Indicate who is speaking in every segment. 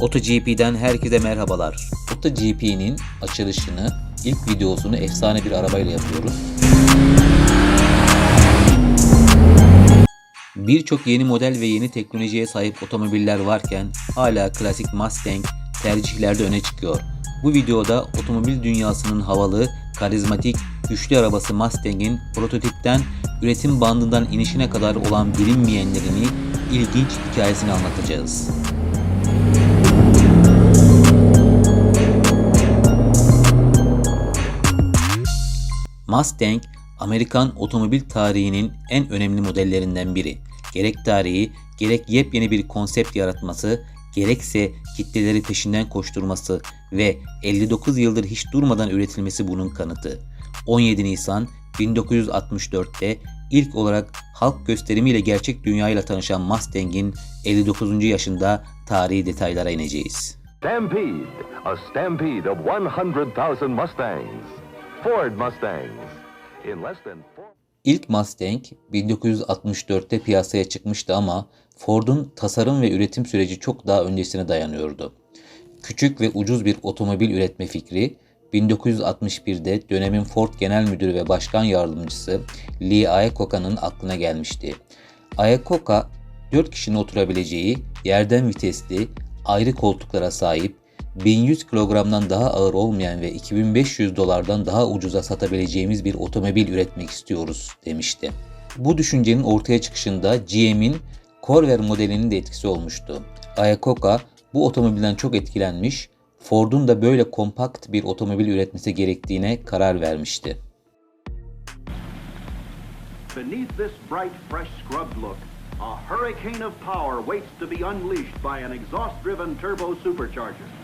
Speaker 1: MotoGP'den herkese merhabalar. MotoGP'nin açılışını, ilk videosunu efsane bir arabayla yapıyoruz. Birçok yeni model ve yeni teknolojiye sahip otomobiller varken hala klasik Mustang tercihlerde öne çıkıyor. Bu videoda otomobil dünyasının havalı, karizmatik, güçlü arabası Mustang'in prototipten üretim bandından inişine kadar olan bilinmeyenlerini, ilginç hikayesini anlatacağız. Mustang, Amerikan otomobil tarihinin en önemli modellerinden biri. Gerek tarihi, gerek yepyeni bir konsept yaratması, gerekse kitleleri peşinden koşturması ve 59 yıldır hiç durmadan üretilmesi bunun kanıtı. 17 Nisan 1964'te ilk olarak halk gösterimiyle gerçek dünyayla tanışan Mustang'in 59. yaşında tarihi detaylara ineceğiz.
Speaker 2: Stampede, a stampede of 100,000 Mustangs. Ford Mustangs. In less than 4...
Speaker 1: İlk Mustang 1964'te piyasaya çıkmıştı ama Ford'un tasarım ve üretim süreci çok daha öncesine dayanıyordu. Küçük ve ucuz bir otomobil üretme fikri 1961'de dönemin Ford Genel Müdürü ve Başkan Yardımcısı Lee Iacocca'nın aklına gelmişti. Iacocca 4 kişinin oturabileceği yerden vitesli, ayrı koltuklara sahip, 1100 kilogramdan daha ağır olmayan ve 2500 dolardan daha ucuza satabileceğimiz bir otomobil üretmek istiyoruz demişti. Bu düşüncenin ortaya çıkışında GM'in Corvair modelinin de etkisi olmuştu. Iacocca bu otomobilden çok etkilenmiş, Ford'un da böyle kompakt bir otomobil üretmesi gerektiğine karar vermişti.
Speaker 3: Beneath this bright, fresh scrubbed look, a hurricane of power waits to be unleashed by an exhaust-driven turbo supercharger.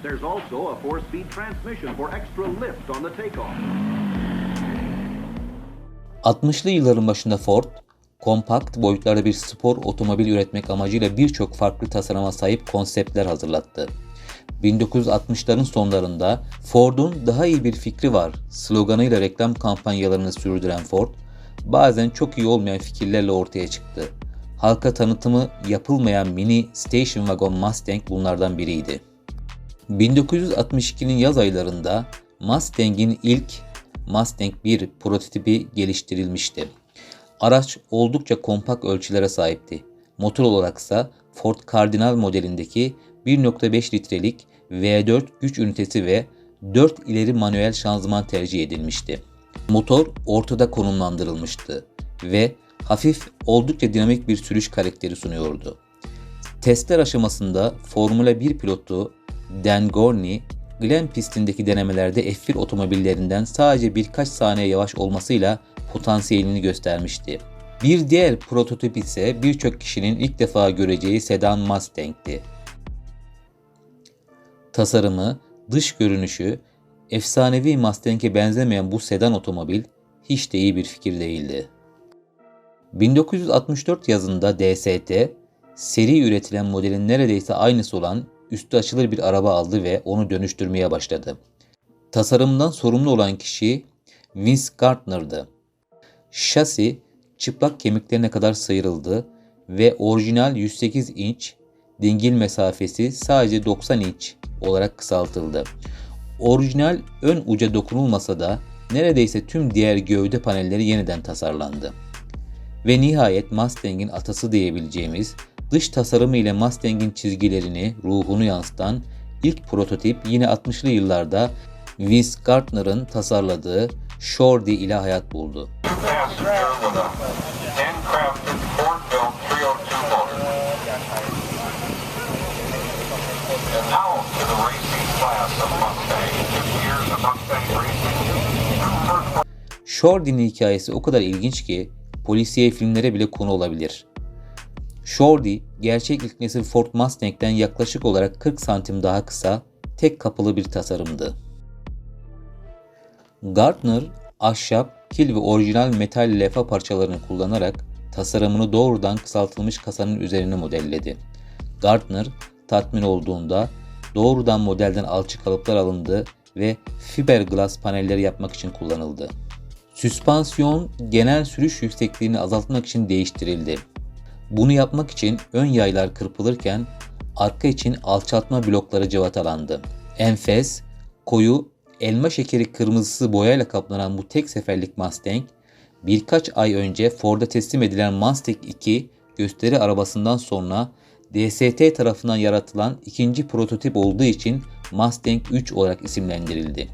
Speaker 3: There's also a 4-speed transmission for extra lift on the takeoff.
Speaker 1: 60'lı yılların başında Ford, kompakt boyutlarda bir spor otomobil üretmek amacıyla birçok farklı tasarıma sahip konseptler hazırlattı. 1960'ların sonlarında Ford'un daha iyi bir fikri var sloganıyla reklam kampanyalarını sürdüren Ford, bazen çok iyi olmayan fikirlerle ortaya çıktı. Halka tanıtımı yapılmayan mini station wagon Mustang bunlardan biriydi. 1962'nin yaz aylarında Mustang'in ilk Mustang 1 prototipi geliştirilmişti. Araç oldukça kompakt ölçülere sahipti. Motor olaraksa Ford Cardinal modelindeki 1.5 litrelik V4 güç ünitesi ve 4 ileri manuel şanzıman tercih edilmişti. Motor ortada konumlandırılmıştı ve hafif, oldukça dinamik bir sürüş karakteri sunuyordu. Testler aşamasında Formula 1 pilotu Dan Gorney, Glen pistindeki denemelerde F1 otomobillerinden sadece birkaç saniye yavaş olmasıyla potansiyelini göstermişti. Bir diğer prototip ise birçok kişinin ilk defa göreceği sedan Mustang'ti. Tasarımı, dış görünüşü, efsanevi Mustang'e benzemeyen bu sedan otomobil hiç de iyi bir fikir değildi. 1964 yazında DST, seri üretilen modelin neredeyse aynısı olan üstü açılır bir araba aldı ve onu dönüştürmeye başladı. Tasarımdan sorumlu olan kişi Vince Gardner'dı. Şasi çıplak kemiklerine kadar sıyrıldı ve orijinal 108 inç, dingil mesafesi sadece 90 inç olarak kısaltıldı. Orijinal ön uca dokunulmasa da neredeyse tüm diğer gövde panelleri yeniden tasarlandı. Ve nihayet Mustang'in atası diyebileceğimiz dış tasarımı ile Mustang'in çizgilerini, ruhunu yansıtan ilk prototip yine 60'lı yıllarda Vince Gardner'ın tasarladığı Shorty ile hayat buldu. Shorty'nin hikayesi o kadar ilginç ki polisiye filmlere bile konu olabilir. Shorty, gerçek ilk nesil Ford Mustang'den yaklaşık olarak 40 santim daha kısa, tek kapılı bir tasarımdı. Gardner, ahşap, kil ve orijinal metal lefa parçalarını kullanarak tasarımını doğrudan kısaltılmış kasanın üzerine modelledi. Gardner, tatmin olduğunda doğrudan modelden alçı kalıplar alındı ve fiberglass panelleri yapmak için kullanıldı. Süspansiyon genel sürüş yüksekliğini azaltmak için değiştirildi. Bunu yapmak için ön yaylar kırpılırken arka için alçaltma blokları cıvatalandı. Enfes, koyu, elma şekeri kırmızısı boyayla kaplanan bu tek seferlik Mustang, birkaç ay önce Ford'a teslim edilen Mustang 2 gösteri arabasından sonra DST tarafından yaratılan ikinci prototip olduğu için Mustang 3 olarak isimlendirildi.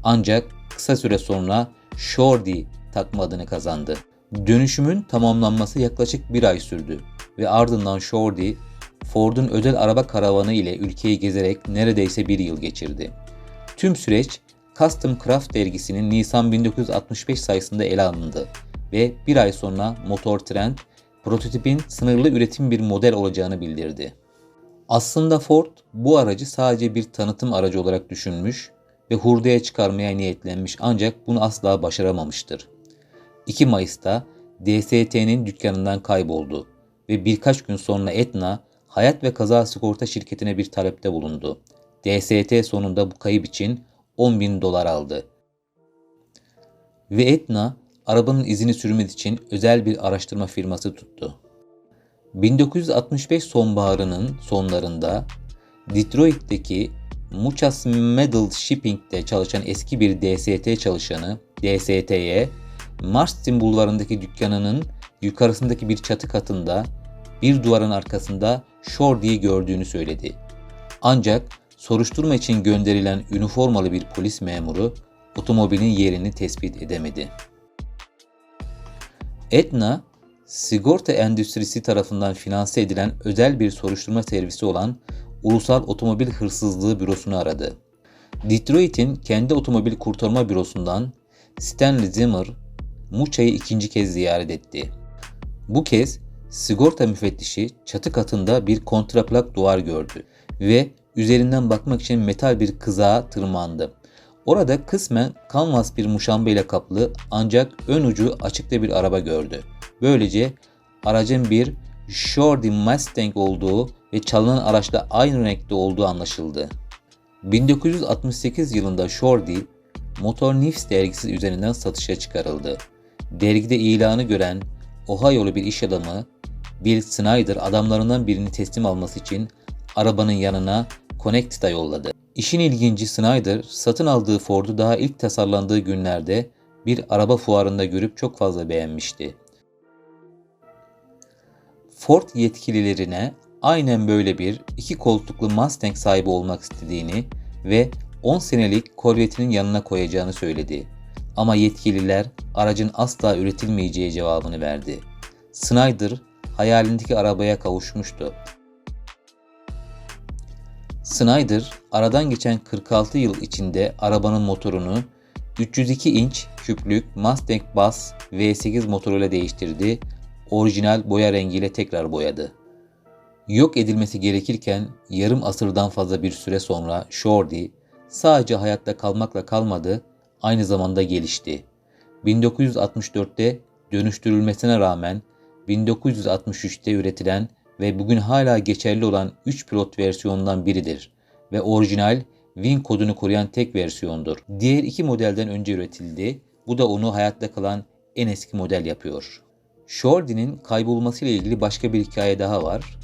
Speaker 1: Ancak kısa süre sonra Shorty takma adını kazandı. Dönüşümün tamamlanması yaklaşık bir ay sürdü ve ardından Shorty, Ford'un özel araba karavanı ile ülkeyi gezerek neredeyse bir yıl geçirdi. Tüm süreç Custom Craft dergisinin Nisan 1965 sayısında ele alındı ve bir ay sonra Motor Trend, prototipin sınırlı üretim bir model olacağını bildirdi. Aslında Ford bu aracı sadece bir tanıtım aracı olarak düşünmüş ve hurdaya çıkarmaya niyetlenmiş ancak bunu asla başaramamıştır. 2 Mayıs'ta DST'nin dükkanından kayboldu ve birkaç gün sonra Aetna, hayat ve kaza sigorta şirketine bir talepte bulundu. DST sonunda bu kayıp için $10.000 aldı. Ve Aetna, arabanın izini sürmek için özel bir araştırma firması tuttu. 1965 sonbaharının sonlarında Detroit'teki Muchas Metal Shipping'de çalışan eski bir DST çalışanı DST'ye Marston bulvarındaki dükkanının yukarısındaki bir çatı katında bir duvarın arkasında Shorty'yi gördüğünü söyledi. Ancak soruşturma için gönderilen üniformalı bir polis memuru otomobilin yerini tespit edemedi. Aetna, sigorta endüstrisi tarafından finanse edilen özel bir soruşturma servisi olan Ulusal Otomobil Hırsızlığı Bürosu'nu aradı. Detroit'in kendi otomobil kurtarma bürosundan Stanley Zimmer, Mucha'yı ikinci kez ziyaret etti. Bu kez sigorta müfettişi çatı katında bir kontraplak duvar gördü ve üzerinden bakmak için metal bir kızağa tırmandı. Orada kısmen kanvas bir muşamba ile kaplı ancak ön ucu açıkta bir araba gördü. Böylece aracın bir Shorty Mustang olduğu ve çalınan araçla aynı renkte olduğu anlaşıldı. 1968 yılında Shorty, Motor News dergisi üzerinden satışa çıkarıldı. Dergide ilanı gören Ohio'lu bir iş adamı Bill Snyder adamlarından birini teslim alması için arabanın yanına Connecticut'a yolladı. İşin ilginci Snyder satın aldığı Ford'u daha ilk tasarlandığı günlerde bir araba fuarında görüp çok fazla beğenmişti. Ford yetkililerine aynen böyle bir 2 koltuklu Mustang sahibi olmak istediğini ve 10 senelik Corvette'inin yanına koyacağını söyledi. Ama yetkililer aracın asla üretilmeyeceği cevabını verdi. Snyder hayalindeki arabaya kavuşmuştu. Snyder aradan geçen 46 yıl içinde arabanın motorunu 302 inç küplük Mustang Bass V8 motoruyla değiştirdi, orijinal boya rengiyle tekrar boyadı. Yok edilmesi gerekirken yarım asırdan fazla bir süre sonra Shorty sadece hayatta kalmakla kalmadı, aynı zamanda gelişti. 1964'te dönüştürülmesine rağmen 1963'te üretilen ve bugün hala geçerli olan 3 pilot versiyonundan biridir ve orijinal Win kodunu koruyan tek versiyondur. Diğer 2 modelden önce üretildi, bu da onu hayatta kalan en eski model yapıyor. Shorty'nin kaybolmasıyla ilgili başka bir hikaye daha var.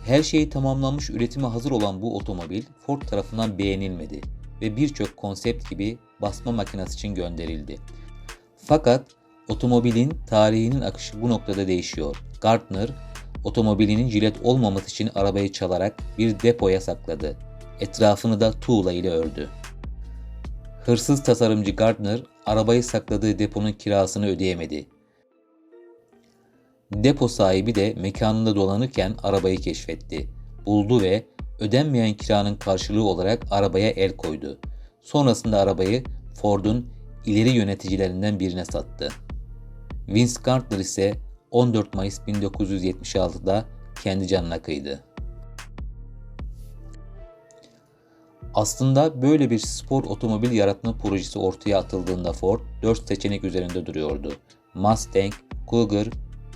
Speaker 1: Her şeyi tamamlanmış üretime hazır olan bu otomobil Ford tarafından beğenilmedi ve birçok konsept gibi basma makinesi için gönderildi. Fakat otomobilin tarihinin akışı bu noktada değişiyor. Gardner, otomobilinin jilet olmaması için arabayı çalarak bir depoya sakladı. Etrafını da tuğla ile ördü. Hırsız tasarımcı Gardner, arabayı sakladığı deponun kirasını ödeyemedi. Depo sahibi de mekanında dolanırken arabayı keşfetti. Buldu ve ödenmeyen kiranın karşılığı olarak arabaya el koydu. Sonrasında arabayı Ford'un ileri yöneticilerinden birine sattı. Vince Gardner ise 14 Mayıs 1976'da kendi canına kıydı. Aslında böyle bir spor otomobil yaratma projesi ortaya atıldığında Ford 4 seçenek üzerinde duruyordu. Mustang, Cougar,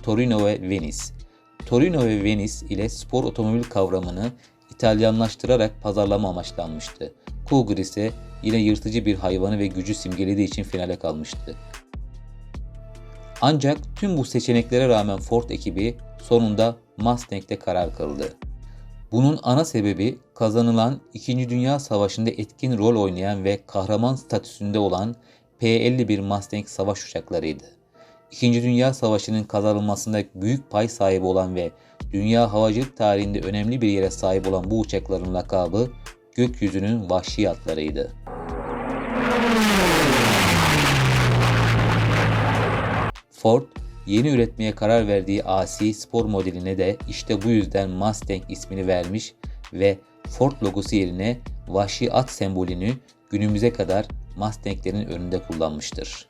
Speaker 1: Torino ve Venice. Torino ve Venice ile spor otomobil kavramını İtalyanlaştırarak pazarlama amaçlanmıştı. Cougar ise yine yırtıcı bir hayvanı ve gücü simgelediği için finale kalmıştı. Ancak tüm bu seçeneklere rağmen Ford ekibi sonunda Mustang'de karar kıldı. Bunun ana sebebi kazanılan 2. Dünya Savaşı'nda etkin rol oynayan ve kahraman statüsünde olan P-51 Mustang savaş uçaklarıydı. 2. Dünya Savaşı'nın kazanılmasında büyük pay sahibi olan ve dünya havacılık tarihinde önemli bir yere sahip olan bu uçakların lakabı gökyüzünün vahşi atlarıydı. Ford, yeni üretmeye karar verdiği asi spor modeline de işte bu yüzden Mustang ismini vermiş ve Ford logosu yerine vahşi at sembolünü günümüze kadar Mustang'lerin önünde kullanmıştır.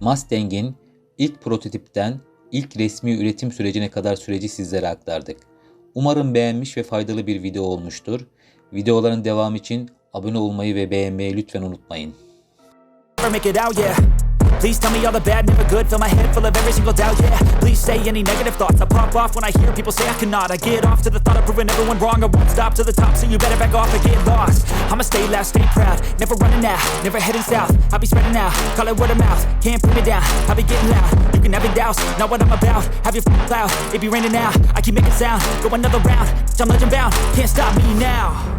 Speaker 1: Mustang'in ilk prototipten ilk resmi üretim sürecine kadar süreci sizlere aktardık. Umarım beğenmiş ve faydalı bir video olmuştur. Videoların devamı için abone olmayı ve beğenmeyi lütfen unutmayın.
Speaker 4: Please tell me all the bad, never good. Fill my head full of every single doubt, yeah. Please say any negative thoughts. I pop off when I hear people say I cannot. I get off to the thought of proving everyone wrong. I won't stop to the top, so you better back off and get lost. I'ma stay loud, stay proud, never running out, never heading south. I'll be spreading out, call it word of mouth. Can't put me down, I'll be getting loud. You can have your doubts, not what I'm about. Have your cloud, it be raining now. I keep making sound, go another round. I'm legend bound, can't stop me now.